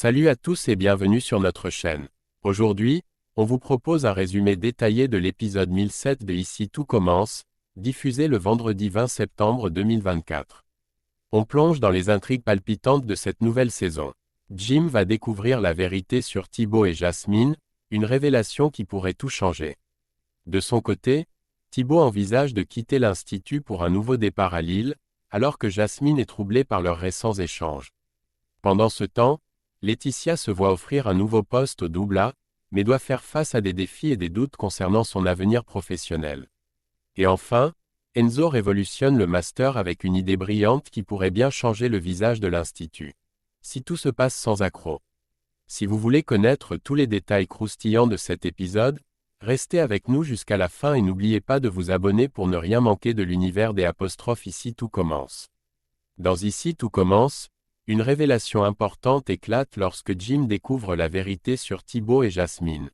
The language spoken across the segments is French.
Salut à tous et bienvenue sur notre chaîne. Aujourd'hui, on vous propose un résumé détaillé de l'épisode 1007 de Ici tout commence, diffusé le vendredi 20 septembre 2024. On plonge dans les intrigues palpitantes de cette nouvelle saison. Jim va découvrir la vérité sur Thibaut et Jasmine, une révélation qui pourrait tout changer. De son côté, Thibaut envisage de quitter l'Institut pour un nouveau départ à Lille, alors que Jasmine est troublée par leurs récents échanges. Pendant ce temps, Laetitia se voit offrir un nouveau poste au Doubla, mais doit faire face à des défis et des doutes concernant son avenir professionnel. Et enfin, Enzo révolutionne le master avec une idée brillante qui pourrait bien changer le visage de l'Institut. Si tout se passe sans accroc. Si vous voulez connaître tous les détails croustillants de cet épisode, restez avec nous jusqu'à la fin et n'oubliez pas de vous abonner pour ne rien manquer de l'univers des apostrophes Ici tout commence. Dans Ici tout commence, une révélation importante éclate lorsque Jim découvre la vérité sur Thibaut et Jasmine.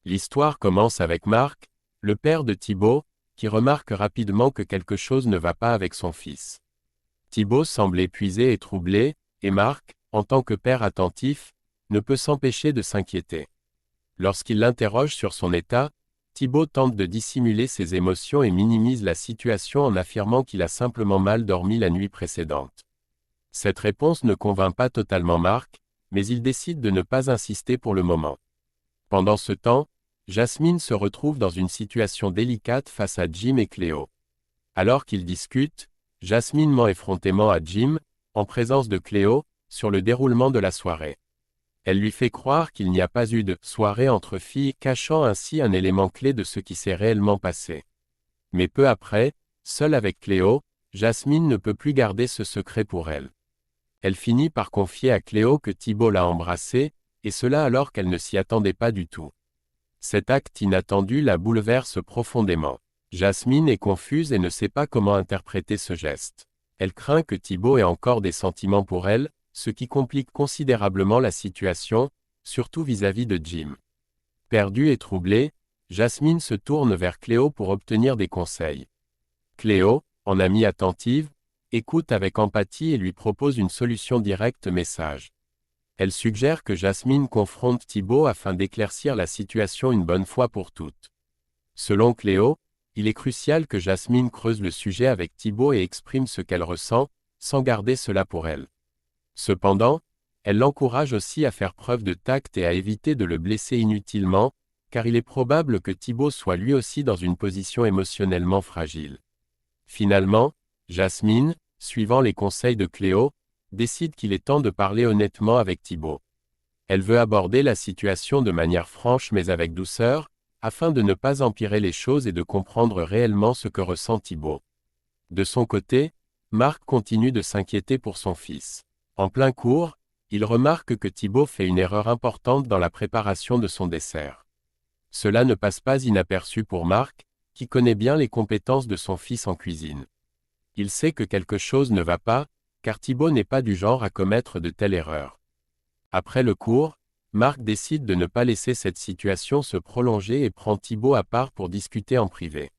L'histoire commence avec Marc, le père de Thibaut, qui remarque rapidement que quelque chose ne va pas avec son fils. Thibaut semble épuisé et troublé, et Marc, en tant que père attentif, ne peut s'empêcher de s'inquiéter. Lorsqu'il l'interroge sur son état, Thibaut tente de dissimuler ses émotions et minimise la situation en affirmant qu'il a simplement mal dormi la nuit précédente. Cette réponse ne convainc pas totalement Marc, mais il décide de ne pas insister pour le moment. Pendant ce temps, Jasmine se retrouve dans une situation délicate face à Jim et Cléo. Alors qu'ils discutent, Jasmine ment effrontément à Jim, en présence de Cléo, sur le déroulement de la soirée. Elle lui fait croire qu'il n'y a pas eu de « soirée entre filles », cachant ainsi un élément clé de ce qui s'est réellement passé. Mais peu après, seule avec Cléo, Jasmine ne peut plus garder ce secret pour elle. Elle finit par confier à Cléo que Thibaut l'a embrassée, et cela alors qu'elle ne s'y attendait pas du tout. Cet acte inattendu la bouleverse profondément. Jasmine est confuse et ne sait pas comment interpréter ce geste. Elle craint que Thibaut ait encore des sentiments pour elle, ce qui complique considérablement la situation, surtout vis-à-vis de Jim. Perdue et troublée, Jasmine se tourne vers Cléo pour obtenir des conseils. Cléo, en amie attentive, écoute avec empathie et lui propose une solution directe mais sage. Elle suggère que Jasmine confronte Thibaut afin d'éclaircir la situation une bonne fois pour toutes. Selon Cléo, il est crucial que Jasmine creuse le sujet avec Thibaut et exprime ce qu'elle ressent, sans garder cela pour elle. Cependant, elle l'encourage aussi à faire preuve de tact et à éviter de le blesser inutilement, car il est probable que Thibaut soit lui aussi dans une position émotionnellement fragile. Finalement, Jasmine, suivant les conseils de Cléo, décide qu'il est temps de parler honnêtement avec Thibaut. Elle veut aborder la situation de manière franche mais avec douceur, afin de ne pas empirer les choses et de comprendre réellement ce que ressent Thibaut. De son côté, Marc continue de s'inquiéter pour son fils. En plein cours, il remarque que Thibaut fait une erreur importante dans la préparation de son dessert. Cela ne passe pas inaperçu pour Marc, qui connaît bien les compétences de son fils en cuisine. Il sait que quelque chose ne va pas, car Thibaut n'est pas du genre à commettre de telles erreurs. Après le cours, Marc décide de ne pas laisser cette situation se prolonger et prend Thibaut à part pour discuter en privé.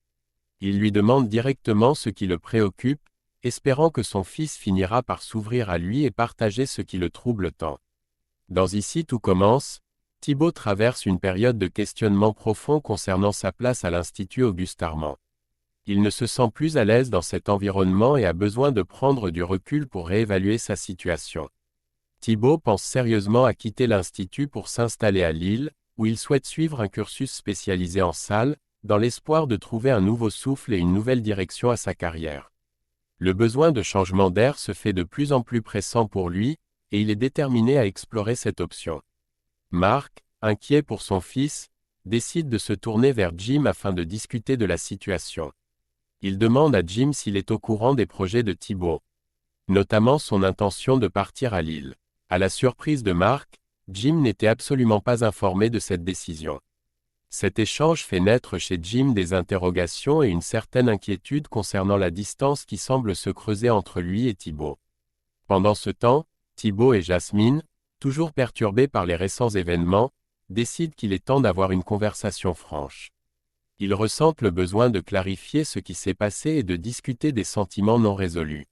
Il lui demande directement ce qui le préoccupe, espérant que son fils finira par s'ouvrir à lui et partager ce qui le trouble tant. Dans Ici tout commence, Thibaut traverse une période de questionnement profond concernant sa place à l'Institut Auguste Armand. Il ne se sent plus à l'aise dans cet environnement et a besoin de prendre du recul pour réévaluer sa situation. Thibaut pense sérieusement à quitter l'Institut pour s'installer à Lille, où il souhaite suivre un cursus spécialisé en salle, dans l'espoir de trouver un nouveau souffle et une nouvelle direction à sa carrière. Le besoin de changement d'air se fait de plus en plus pressant pour lui, et il est déterminé à explorer cette option. Marc, inquiet pour son fils, décide de se tourner vers Jim afin de discuter de la situation. Il demande à Jim s'il est au courant des projets de Thibaut, notamment son intention de partir à Lille. À la surprise de Marc, Jim n'était absolument pas informé de cette décision. Cet échange fait naître chez Jim des interrogations et une certaine inquiétude concernant la distance qui semble se creuser entre lui et Thibaut. Pendant ce temps, Thibaut et Jasmine, toujours perturbés par les récents événements, décident qu'il est temps d'avoir une conversation franche. Ils ressentent le besoin de clarifier ce qui s'est passé et de discuter des sentiments non résolus.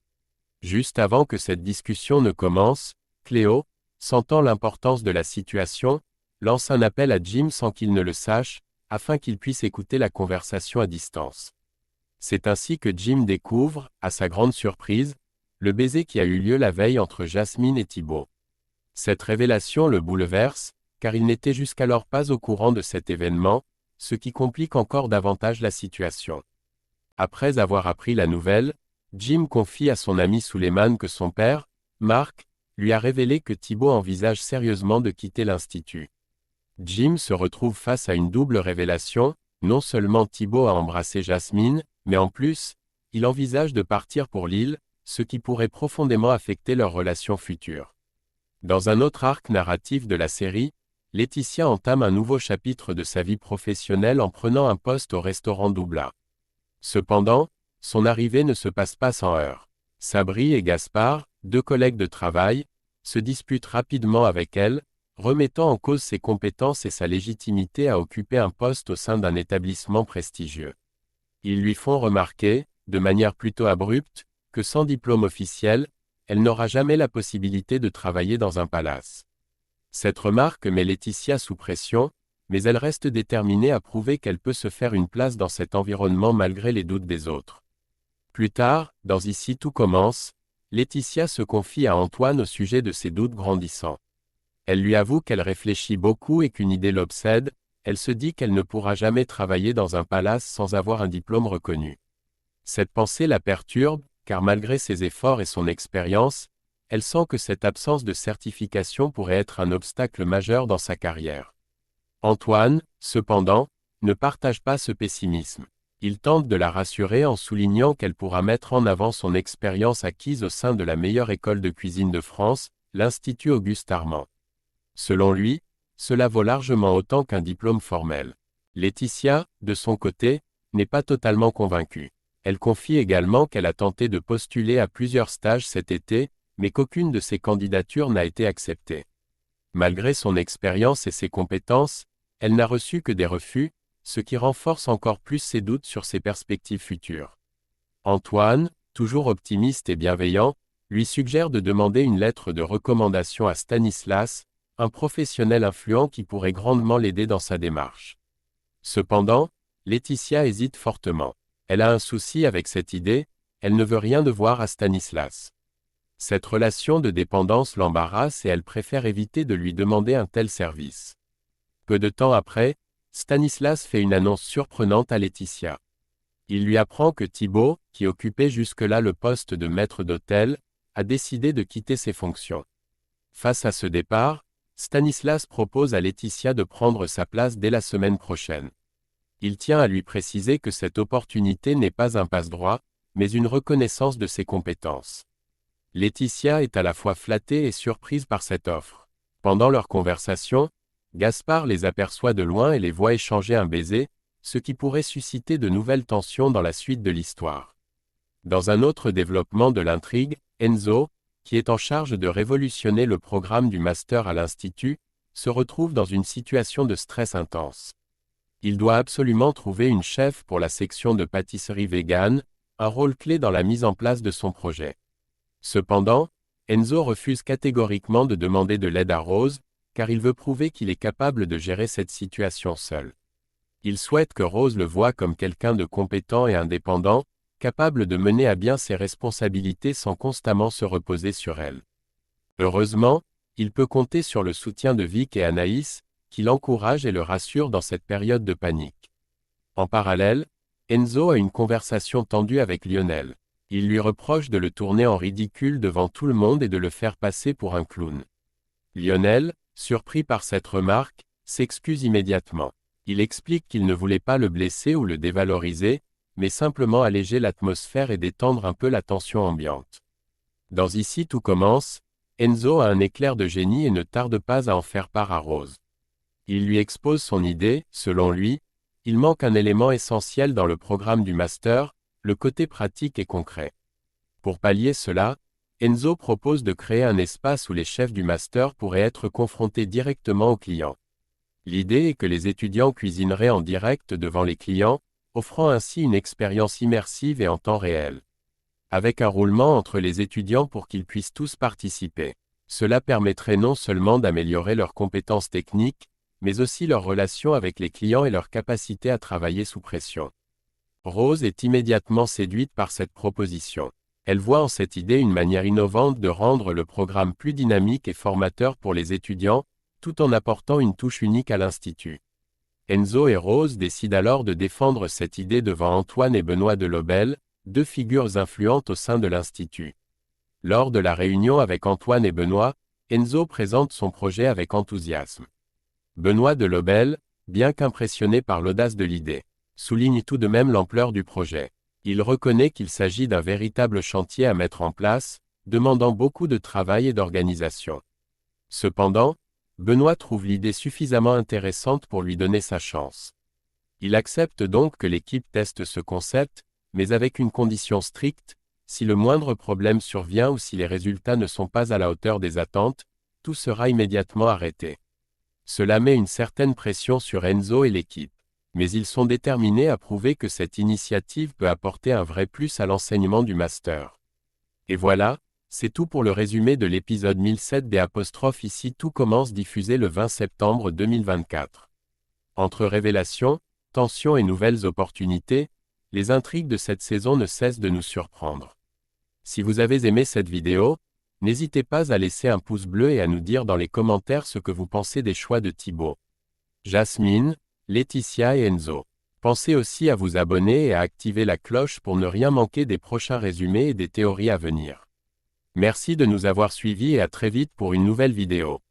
Juste avant que cette discussion ne commence, Cléo, sentant l'importance de la situation, lance un appel à Jim sans qu'il ne le sache, afin qu'il puisse écouter la conversation à distance. C'est ainsi que Jim découvre, à sa grande surprise, le baiser qui a eu lieu la veille entre Jasmine et Thibault. Cette révélation le bouleverse, car il n'était jusqu'alors pas au courant de cet événement, ce qui complique encore davantage la situation. Après avoir appris la nouvelle, Jim confie à son ami Suleiman que son père, Mark, lui a révélé que Thibault envisage sérieusement de quitter l'Institut. Jim se retrouve face à une double révélation, non seulement Thibault a embrassé Jasmine, mais en plus, il envisage de partir pour l'île, ce qui pourrait profondément affecter leur relation future. Dans un autre arc narratif de la série, Laetitia entame un nouveau chapitre de sa vie professionnelle en prenant un poste au restaurant Doubla. Cependant, son arrivée ne se passe pas sans heurts. Sabri et Gaspard, deux collègues de travail, se disputent rapidement avec elle, remettant en cause ses compétences et sa légitimité à occuper un poste au sein d'un établissement prestigieux. Ils lui font remarquer, de manière plutôt abrupte, que sans diplôme officiel, elle n'aura jamais la possibilité de travailler dans un palace. Cette remarque met Laetitia sous pression, mais elle reste déterminée à prouver qu'elle peut se faire une place dans cet environnement malgré les doutes des autres. Plus tard, dans Ici tout commence, Laetitia se confie à Antoine au sujet de ses doutes grandissants. Elle lui avoue qu'elle réfléchit beaucoup et qu'une idée l'obsède, elle se dit qu'elle ne pourra jamais travailler dans un palace sans avoir un diplôme reconnu. Cette pensée la perturbe, car malgré ses efforts et son expérience, elle sent que cette absence de certification pourrait être un obstacle majeur dans sa carrière. Antoine, cependant, ne partage pas ce pessimisme. Il tente de la rassurer en soulignant qu'elle pourra mettre en avant son expérience acquise au sein de la meilleure école de cuisine de France, l'Institut Auguste Armand. Selon lui, cela vaut largement autant qu'un diplôme formel. Laetitia, de son côté, n'est pas totalement convaincue. Elle confie également qu'elle a tenté de postuler à plusieurs stages cet été, mais qu'aucune de ses candidatures n'a été acceptée. Malgré son expérience et ses compétences, elle n'a reçu que des refus, ce qui renforce encore plus ses doutes sur ses perspectives futures. Antoine, toujours optimiste et bienveillant, lui suggère de demander une lettre de recommandation à Stanislas, un professionnel influent qui pourrait grandement l'aider dans sa démarche. Cependant, Laetitia hésite fortement. Elle a un souci avec cette idée, elle ne veut rien devoir à Stanislas. Cette relation de dépendance l'embarrasse et elle préfère éviter de lui demander un tel service. Peu de temps après, Stanislas fait une annonce surprenante à Laetitia. Il lui apprend que Thibault, qui occupait jusque-là le poste de maître d'hôtel, a décidé de quitter ses fonctions. Face à ce départ, Stanislas propose à Laetitia de prendre sa place dès la semaine prochaine. Il tient à lui préciser que cette opportunité n'est pas un passe-droit, mais une reconnaissance de ses compétences. Laetitia est à la fois flattée et surprise par cette offre. Pendant leur conversation, Gaspard les aperçoit de loin et les voit échanger un baiser, ce qui pourrait susciter de nouvelles tensions dans la suite de l'histoire. Dans un autre développement de l'intrigue, Enzo, qui est en charge de révolutionner le programme du master à l'Institut, se retrouve dans une situation de stress intense. Il doit absolument trouver une chef pour la section de pâtisserie végane, un rôle clé dans la mise en place de son projet. Cependant, Enzo refuse catégoriquement de demander de l'aide à Rose, car il veut prouver qu'il est capable de gérer cette situation seul. Il souhaite que Rose le voie comme quelqu'un de compétent et indépendant, capable de mener à bien ses responsabilités sans constamment se reposer sur elle. Heureusement, il peut compter sur le soutien de Vic et Anaïs, qui l'encouragent et le rassurent dans cette période de panique. En parallèle, Enzo a une conversation tendue avec Lionel. Il lui reproche de le tourner en ridicule devant tout le monde et de le faire passer pour un clown. Lionel, surpris par cette remarque, s'excuse immédiatement. Il explique qu'il ne voulait pas le blesser ou le dévaloriser, mais simplement alléger l'atmosphère et détendre un peu la tension ambiante. Dans Ici tout commence, Enzo a un éclair de génie et ne tarde pas à en faire part à Rose. Il lui expose son idée, selon lui, il manque un élément essentiel dans le programme du master, le côté pratique et concret. Pour pallier cela, Enzo propose de créer un espace où les chefs du master pourraient être confrontés directement aux clients. L'idée est que les étudiants cuisineraient en direct devant les clients, offrant ainsi une expérience immersive et en temps réel. Avec un roulement entre les étudiants pour qu'ils puissent tous participer. Cela permettrait non seulement d'améliorer leurs compétences techniques, mais aussi leurs relations avec les clients et leur capacité à travailler sous pression. Rose est immédiatement séduite par cette proposition. Elle voit en cette idée une manière innovante de rendre le programme plus dynamique et formateur pour les étudiants, tout en apportant une touche unique à l'Institut. Enzo et Rose décident alors de défendre cette idée devant Antoine et Benoît de Lobel, deux figures influentes au sein de l'Institut. Lors de la réunion avec Antoine et Benoît, Enzo présente son projet avec enthousiasme. Benoît de Lobel, bien qu'impressionné par l'audace de l'idée, souligne tout de même l'ampleur du projet. Il reconnaît qu'il s'agit d'un véritable chantier à mettre en place, demandant beaucoup de travail et d'organisation. Cependant, Benoît trouve l'idée suffisamment intéressante pour lui donner sa chance. Il accepte donc que l'équipe teste ce concept, mais avec une condition stricte: si le moindre problème survient ou si les résultats ne sont pas à la hauteur des attentes, tout sera immédiatement arrêté. Cela met une certaine pression sur Enzo et l'équipe. Mais ils sont déterminés à prouver que cette initiative peut apporter un vrai plus à l'enseignement du master. Et voilà, c'est tout pour le résumé de l'épisode 1007 des ' Ici tout commence, diffusé le 20 septembre 2024. Entre révélations, tensions et nouvelles opportunités, les intrigues de cette saison ne cessent de nous surprendre. Si vous avez aimé cette vidéo, n'hésitez pas à laisser un pouce bleu et à nous dire dans les commentaires ce que vous pensez des choix de Thibaut, Jasmine, Laetitia et Enzo. Pensez aussi à vous abonner et à activer la cloche pour ne rien manquer des prochains résumés et des théories à venir. Merci de nous avoir suivis et à très vite pour une nouvelle vidéo.